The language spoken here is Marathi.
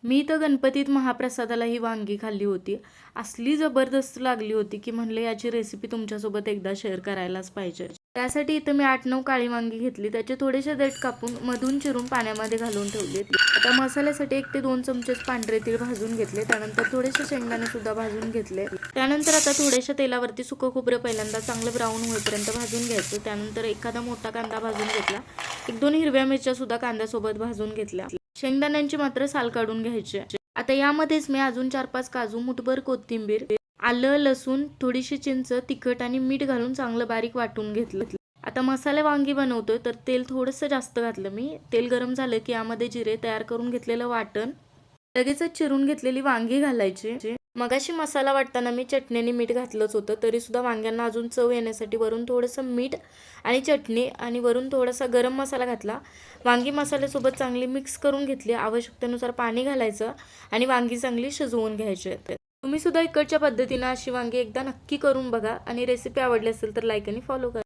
मी तर गणपतीत महाप्रसादाला ही वांगी खाल्ली होती. असली जबरदस्त लागली होती की म्हणले याची रेसिपी तुमच्यासोबत एकदा शेअर करायलाच पाहिजे. त्यासाठी इथं मी 8-9 काळी वांगी घेतली. त्याचे थोडेसे देठ कापून मधून चिरून पाण्यामध्ये घालून ठेवले. आता मसाल्यासाठी 1 ते 2 चमचेच पांढरे तीळ भाजून घेतले. त्यानंतर थोडेसे शेंगदाणे सुद्धा भाजून घेतले. त्यानंतर आता थोड्याशा तेलावरती सुकं खोबरं पहिल्यांदा चांगलं ब्राऊन होईपर्यंत भाजून घ्यायचं. त्यानंतर एखादा मोठा कांदा भाजून घेतला. 1-2 हिरव्या मिरच्या सुद्धा कांद्यासोबत भाजून घेतल्या. शेंगदाण्यांची मात्र साल काढून घ्यायची. आता यामध्येच मी अजून 4-5 काजू, मुठभर कोथिंबीर, आलं, लसूण, थोडीशी चिंच, तिखट आणि मीठ घालून चांगलं बारीक वाटून घेतलं. आता मसाले वांगी बनवतोय तर तेल थोडंसं जास्त घातलं मी. तेल गरम झालं की यामध्ये जिरे, तयार करून घेतलेलं वाटण, लगेचच चिरून घेतलेली वांगी घालायची. मगाशी मसाला वाटताना मी चटणीने मीठ घातलंच होतं, तरी सुद्धा वांग्यांना अजून चव येण्यासाठी वरून थोडंसं मीठ आणि चटणी आणि वरून थोडासा गरम मसाला घातला. वांगी मसाल्यासोबत चांगली मिक्स करून घेतली. आवश्यकतेनुसार पाणी घालायचं आणि वांगी चांगली शिजवून घ्यायची. तुम्ही सुद्धा इकडच्या पद्धतीनं अशी वांगी एकदा नक्की करून बघा आणि रेसिपी आवडली असेल तर लाईक आणि फॉलो करा.